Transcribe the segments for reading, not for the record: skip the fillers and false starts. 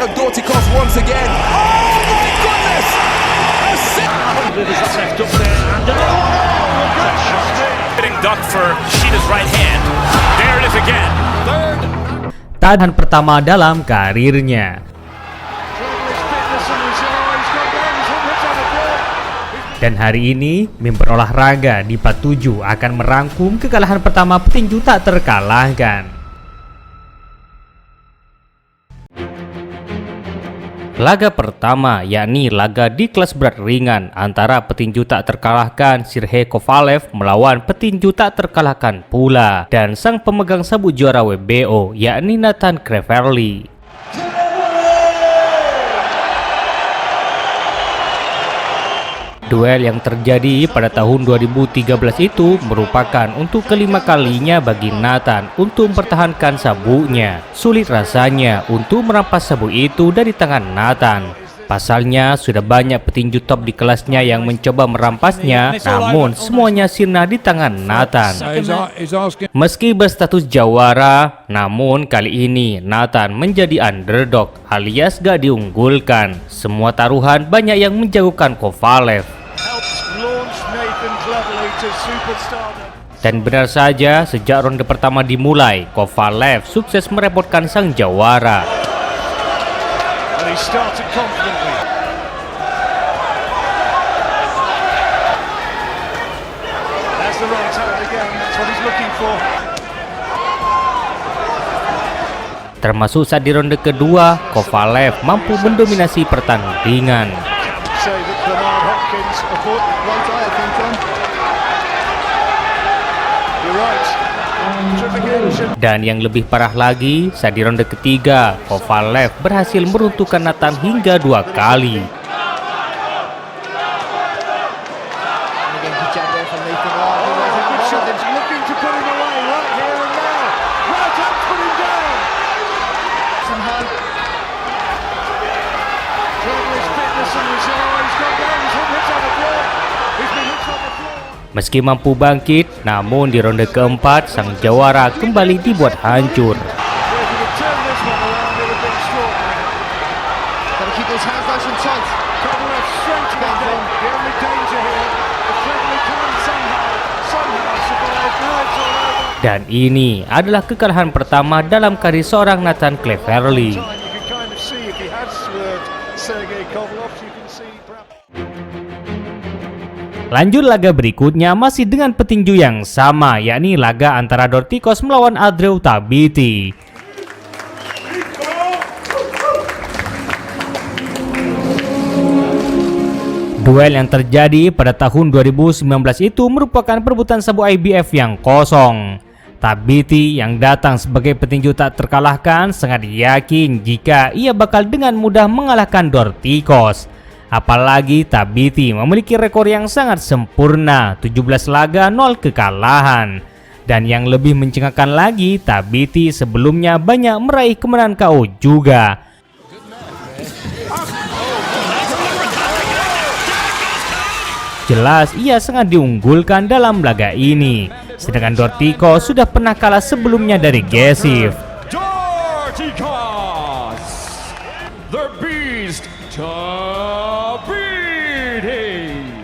Dorticos once again. Oh my goodness! Getting ducked for Sheeta's right hand. There it is again. Third. Tahan pertama dalam karirnya. Dan hari ini, member olahraga di 47 akan merangkum kekalahan pertama petinju tak terkalahkan. Laga pertama, yakni laga di kelas berat ringan antara petinju tak terkalahkan Sergey Kovalev melawan petinju tak terkalahkan pula dan sang pemegang sabuk juara WBO, yakni Nathan Cleverly. Duel yang terjadi pada tahun 2013 itu merupakan untuk kelima kalinya bagi Nathan untuk mempertahankan sabuknya. Sulit rasanya untuk merampas sabuk itu dari tangan Nathan. Pasalnya sudah banyak petinju top di kelasnya yang mencoba merampasnya, namun semuanya sirna di tangan Nathan. Meski berstatus jawara, namun kali ini Nathan menjadi underdog alias gak diunggulkan. Semua taruhan banyak yang menjagokan Kovalev. Dan benar saja, sejak ronde pertama dimulai, Kovalev sukses merepotkan sang jawara. Termasuk saat di ronde kedua, Kovalev mampu mendominasi pertandingan. Dan yang lebih parah lagi, saat di ronde ketiga, Kovalev berhasil meruntuhkan Nathan hingga 2 kali. Meski mampu bangkit, namun di ronde keempat sang jawara kembali dibuat hancur. Dan ini adalah kekalahan pertama dalam karir seorang Nathan Cleverly. Lanjut laga berikutnya masih dengan petinju yang sama, yakni laga antara Dorticos melawan Andreu Tabiti. Duel yang terjadi pada tahun 2019 itu merupakan perebutan sabuk IBF yang kosong. Tabiti yang datang sebagai petinju tak terkalahkan sangat yakin jika ia bakal dengan mudah mengalahkan Dorticos. Apalagi Tabiti memiliki rekor yang sangat sempurna, 17 laga 0 kekalahan. Dan yang lebih mencengangkan lagi, Tabiti sebelumnya banyak meraih kemenangan KO juga. Jelas ia sangat diunggulkan dalam laga ini. Sedangkan Dorticos sudah pernah kalah sebelumnya dari Gesif.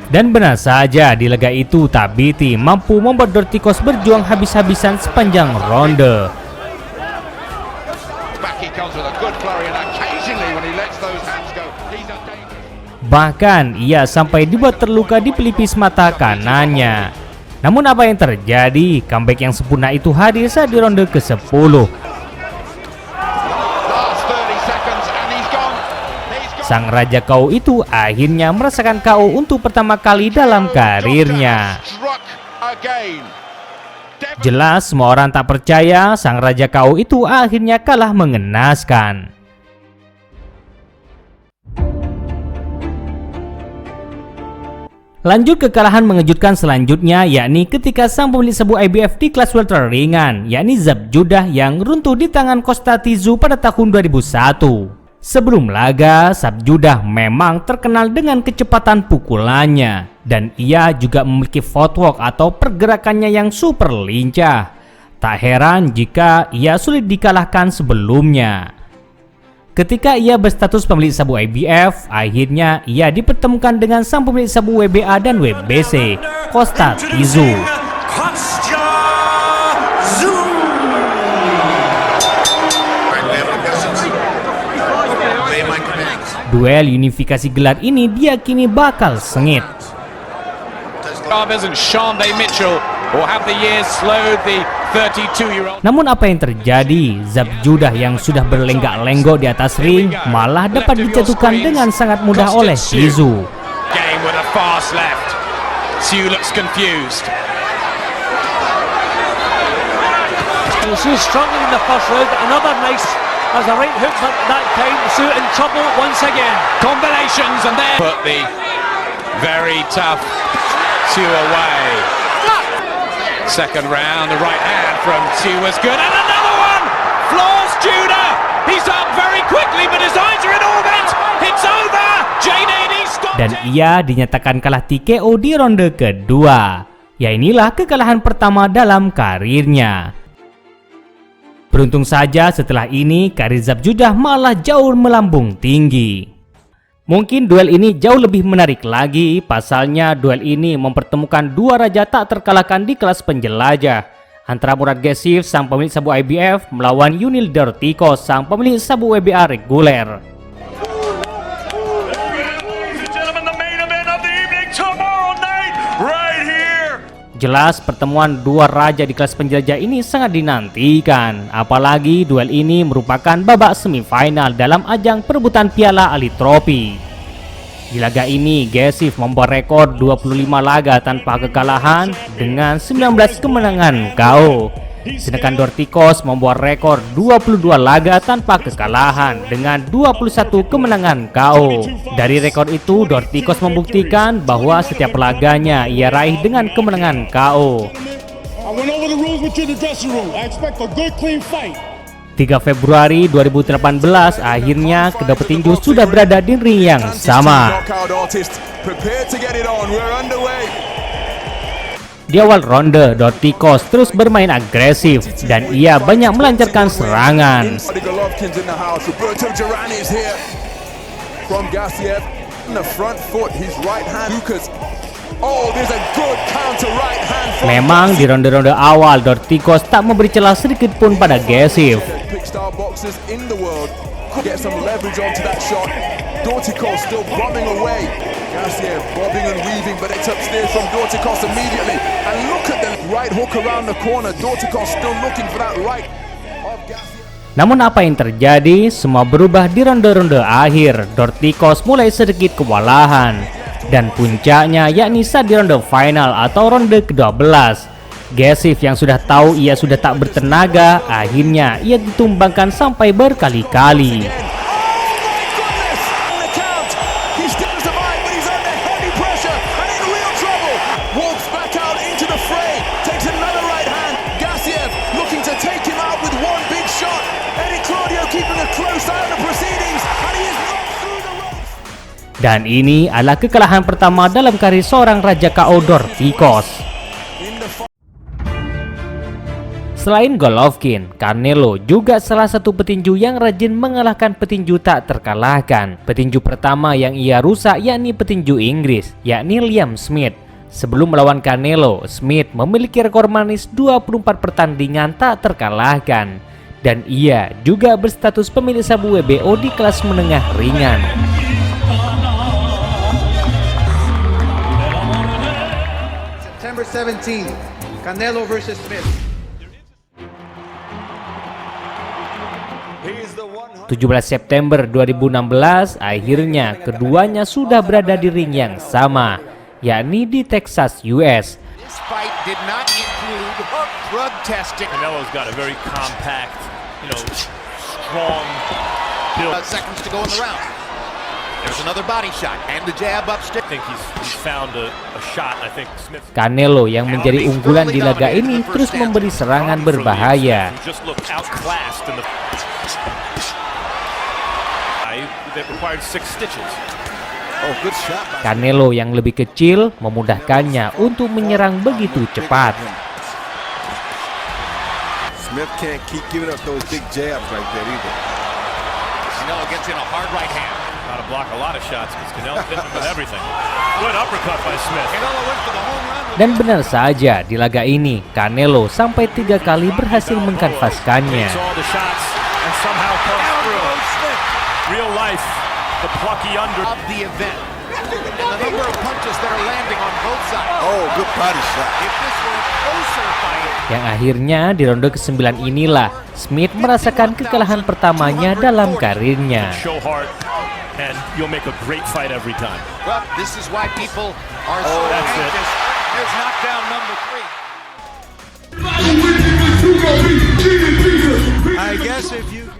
Dan benar saja di laga itu Tabiti mampu membuat Dorticos berjuang habis-habisan sepanjang ronde. Bahkan ia sampai dibuat terluka di pelipis mata kanannya. Namun apa yang terjadi? Comeback yang sempurna itu hadir saat di ronde ke-10. Sang Raja KO itu akhirnya merasakan KO untuk pertama kali dalam karirnya. Jelas semua orang tak percaya Sang Raja KO itu akhirnya kalah mengenaskan. Lanjut kekalahan mengejutkan selanjutnya, yakni ketika sang pemilik sabuk IBF di kelas welter ringan, yakni Zab Judah yang runtuh di tangan Costa Tizu pada tahun 2001. Sebelum laga, Zab Judah memang terkenal dengan kecepatan pukulannya, dan ia juga memiliki footwork atau pergerakannya yang super lincah. Tak heran jika ia sulit dikalahkan sebelumnya. Ketika ia berstatus pemilik sabu IBF, akhirnya ia dipertemukan dengan sang pemilik sabu WBA dan WBC, Kostya Tszyu. Duel unifikasi gelar ini diyakini bakal sengit. Namun apa yang terjadi? Zabjudah yang sudah berlenggak-lenggok di atas ring malah dapat dijatuhkan dengan sangat mudah oleh Tszyu. Tszyu struggling in the first round. Another nice as a right hook, but that time Tszyu in trouble once again. Combinations and then put the very tough Tszyu away. Second round, the right hand from Tszyu was good, and another one! Floors Judah! He's up very quickly, but his eyes are in orbit! It's over! J.D. stopped. Dan ia dinyatakan kalah TKO di ronde kedua. Ya inilah kekalahan pertama dalam karirnya. Beruntung saja setelah ini karir Zabjudah malah jauh melambung tinggi. Mungkin duel ini jauh lebih menarik lagi, pasalnya duel ini mempertemukan dua raja tak terkalahkan di kelas penjelajah. Antara Murad Gesif, sang pemilik sabu IBF, melawan Yunil Dorticos, sang pemilik sabu WBA reguler. Jelas pertemuan dua raja di kelas penjelajah ini sangat dinantikan, apalagi duel ini merupakan babak semifinal dalam ajang perebutan Piala Ali Trophy. Di laga ini, Gesif membuat rekor 25 laga tanpa kekalahan dengan 19 kemenangan KO. Sedangkan Dorticos membuat rekor 22 laga tanpa kekalahan dengan 21 kemenangan KO. Dari rekor itu, Dorticos membuktikan bahwa setiap laganya ia raih dengan kemenangan KO. 3 Februari 2018, akhirnya kedua petinju sudah berada di ring yang sama. Di awal ronde, Dorticos terus bermain agresif dan ia banyak melancarkan serangan. Memang di ronde-ronde awal, Dorticos tak memberi celah sedikit pun pada Gesif. Dorticos still bombing away. Gassiev bobbing and weaving, but it's upstairs from Dorticos immediately. And look at the right hook around the corner. Dorticos still looking for that right of Gassiev. Namun apa yang terjadi? Semua berubah di ronde-ronde akhir. Dorticos mulai sedikit kewalahan. Dan puncaknya yakni saat di ronde final atau ronde ke-12. Gesif yang sudah tahu ia sudah tak bertenaga, akhirnya ia ditumbangkan sampai berkali-kali. Dan ini adalah kekalahan pertama dalam karir seorang Raja KO Dorticos. Selain Golovkin, Canelo juga salah satu petinju yang rajin mengalahkan petinju tak terkalahkan. Petinju pertama yang ia rusak yakni petinju Inggris, yakni Liam Smith. Sebelum melawan Canelo, Smith memiliki rekor manis 24 pertandingan tak terkalahkan. Dan ia juga berstatus pemilik sabu WBO di kelas menengah ringan. September 17, Canelo versus Smith. 17 September 2016, akhirnya keduanya sudah berada di ring yang sama, yakni di Texas, US. This fight did not include drug testing. Canelo's got a very compact, strong build. Seconds to go in the round. There's another body shot and the jab upstairs. I think he's found a shot. I think Smith. Canelo yang menjadi unggulan di laga ini terus memberi serangan berbahaya. Just look outclassed in the. That required 6 stitches. Oh, good shot. Canelo yang lebih kecil memudahkannya untuk menyerang begitu cepat. Smith can't keep giving up those big jabs like that either. Canelo gets in a hard right hand. Got to block a lot of shots because Canelo's hitting him with everything. Good uppercut by Smith. Canelo went for the home run. Dan benar saja, di laga ini Canelo sampai 3 kali berhasil mengkanvaskannya. Takes all the shots and somehow comes through. Real life, the plucky under Of the event. And the number of punches that are landing on both sides. Oh, good body shot. If this were a closer fight. Yang akhirnya di ronde ke-9 inilah Smith merasakan kekalahan pertamanya dalam karirnya. show heart, and you'll make a great fight every time. Well, this is why people are so that's it. anxious. Here's knockdown number 3.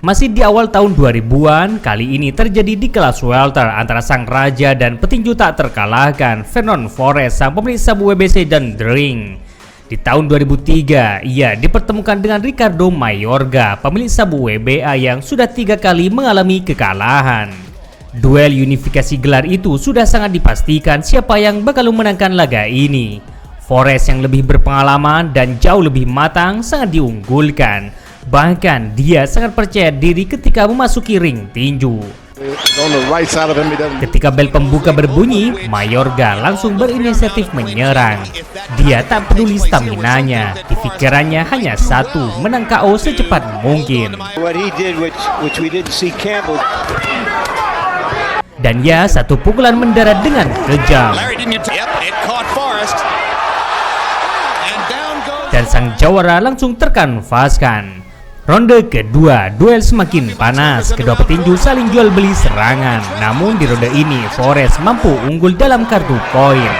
Masih di awal tahun 2000-an, kali ini terjadi di kelas welter antara sang raja dan petinju tak terkalahkan, Vernon Forrest, sang pemilik sabu WBC dan The Ring. Di tahun 2003, ia dipertemukan dengan Ricardo Mayorga, pemilik sabu WBA yang sudah 3 kali mengalami kekalahan. Duel unifikasi gelar itu sudah sangat dipastikan siapa yang bakal memenangkan laga ini. Forrest yang lebih berpengalaman dan jauh lebih matang sangat diunggulkan. Bahkan dia sangat percaya diri ketika memasuki ring tinju. Ketika bel pembuka berbunyi, Mayorga langsung berinisiatif menyerang. Dia tak peduli staminanya, di pikirannya hanya satu, menang KO secepat mungkin. Dan ya, satu pukulan mendarat dengan kejam. Dan sang jawara langsung terkanvaskan. Ronde kedua, duel semakin panas. Kedua petinju saling jual beli serangan. Namun di ronde ini, Forrest mampu unggul dalam kartu poin.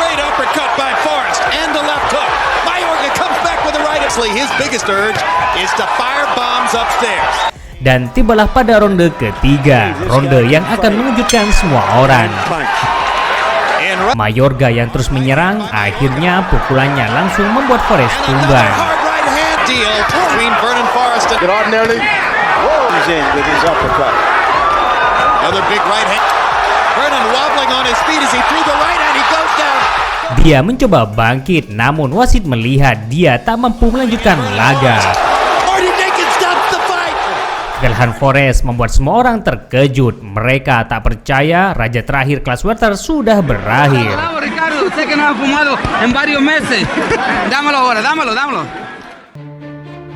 Great uppercut by Forrest and the left hook. Mayorga comes back with the right. His biggest urge is to fire bombs upstairs. Dan tibalah pada ronde ketiga, ronde yang akan mengejutkan semua orang. Mayorga yang terus menyerang, akhirnya pukulannya langsung membuat Forrest tumbang. Dia mencoba bangkit, namun wasit melihat dia tak mampu melanjutkan laga. Kekalahan Forrest membuat semua orang terkejut. Mereka tak percaya raja terakhir kelas welter sudah berakhir.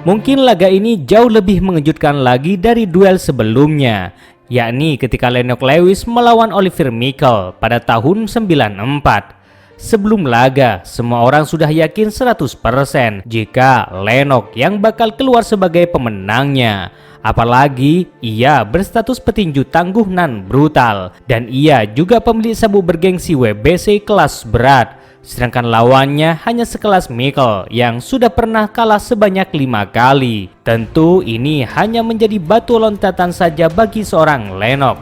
Mungkin laga ini jauh lebih mengejutkan lagi dari duel sebelumnya, yakni ketika Lennox Lewis melawan Oliver Mikel pada tahun 94. Sebelum laga, semua orang sudah yakin 100% jika Lennox yang bakal keluar sebagai pemenangnya. Apalagi ia berstatus petinju tangguh nan brutal, dan ia juga pemilik sabu bergengsi WBC kelas berat. Sedangkan lawannya hanya sekelas Mikel yang sudah pernah kalah sebanyak 5 kali. Tentu ini hanya menjadi batu loncatan saja bagi seorang Lennox.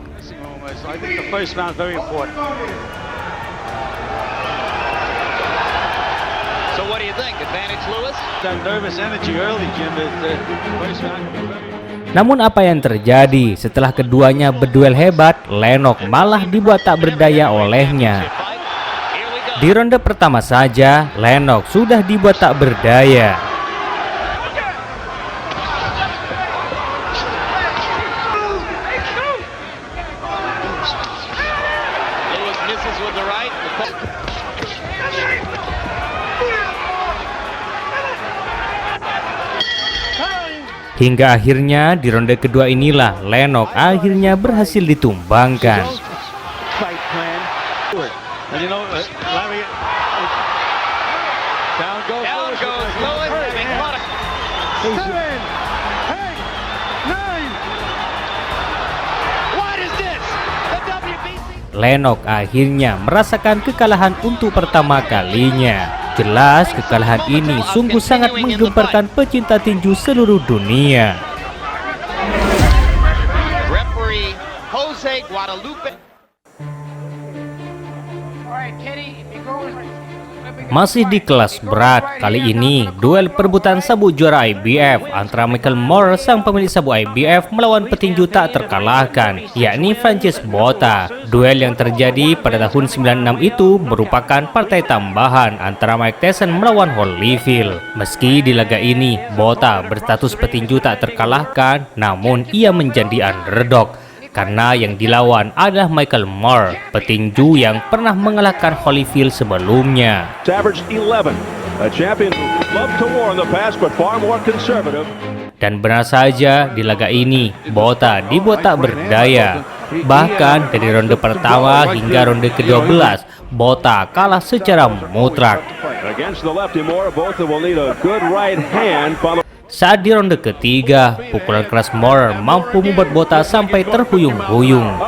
So what do you think? Advantage Lewis? That nervous energy early, Jim. Namun apa yang terjadi setelah keduanya berduel hebat, Lennox malah dibuat tak berdaya olehnya. Di ronde pertama saja, Lennox sudah dibuat tak berdaya. Hingga akhirnya di ronde kedua inilah Lennox akhirnya berhasil ditumbangkan. Lennox akhirnya merasakan kekalahan untuk pertama kalinya. Jelas kekalahan ini sungguh sangat menggemparkan pecinta tinju seluruh dunia. Referee Jose Guadalupe. All right, Kenny, if you go Masih di kelas berat, kali ini duel perebutan sabuk juara IBF antara Michael Moorer sang pemilik sabuk IBF melawan petinju tak terkalahkan, yakni Francis Botha. Duel yang terjadi pada tahun 96 itu merupakan partai tambahan antara Mike Tyson melawan Holyfield. Meski di laga ini Botha berstatus petinju tak terkalahkan, namun ia menjadi underdog karena yang dilawan adalah Michael Moorer, petinju yang pernah mengalahkan Holyfield sebelumnya. Dan benar saja, di laga ini Botha dibuat tak berdaya. Bahkan dari ronde pertama hingga ronde ke-12, Botha kalah secara mutlak. Saat di ronde ketiga, pukulan keras Moorer mampu membuat Botha sampai terhuyung-huyung.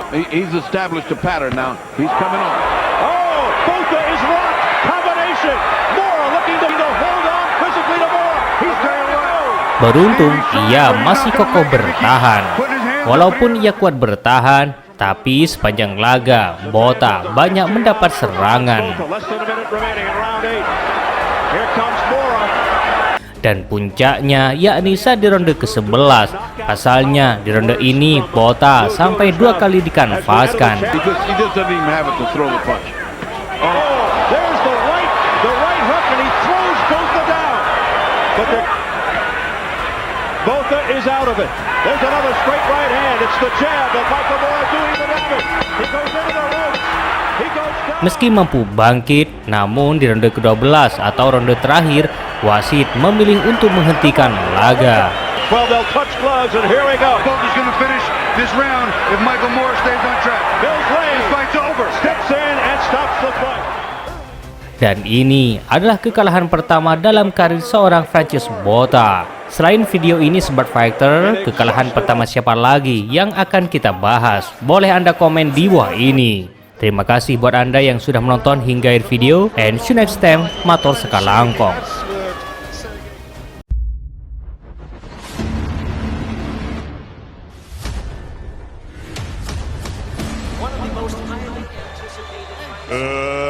Beruntung, ia masih kokoh bertahan. Walaupun ia kuat bertahan, tapi sepanjang laga, Botha banyak mendapat serangan. Dan puncaknya yakni saat di ronde ke-11. Pasalnya di ronde ini Botha sampai 2 kali dikanvaskan. Botha is out of it. There's another straight right hand. It's the jab of Michael Moorer doing the damage. He goes into the ropes. He goes down. Meski mampu bangkit, namun di ronde ke-12 atau ronde terakhir, wasit memilih untuk menghentikan laga. Well, they'll touch gloves, and here we go. Botha's going to finish this round if Michael Moorer stays on track. Bill's Ray Fight's over. steps in and stops the fight. Dan ini adalah kekalahan pertama dalam karir seorang Francis Botha. Selain video ini Sobat Fighter, kekalahan pertama siapa lagi yang akan kita bahas? Boleh Anda komen di bawah ini. Terima kasih buat Anda yang sudah menonton hingga akhir video, and see you next time. Matur sekalangkong. One of the most highly anticipated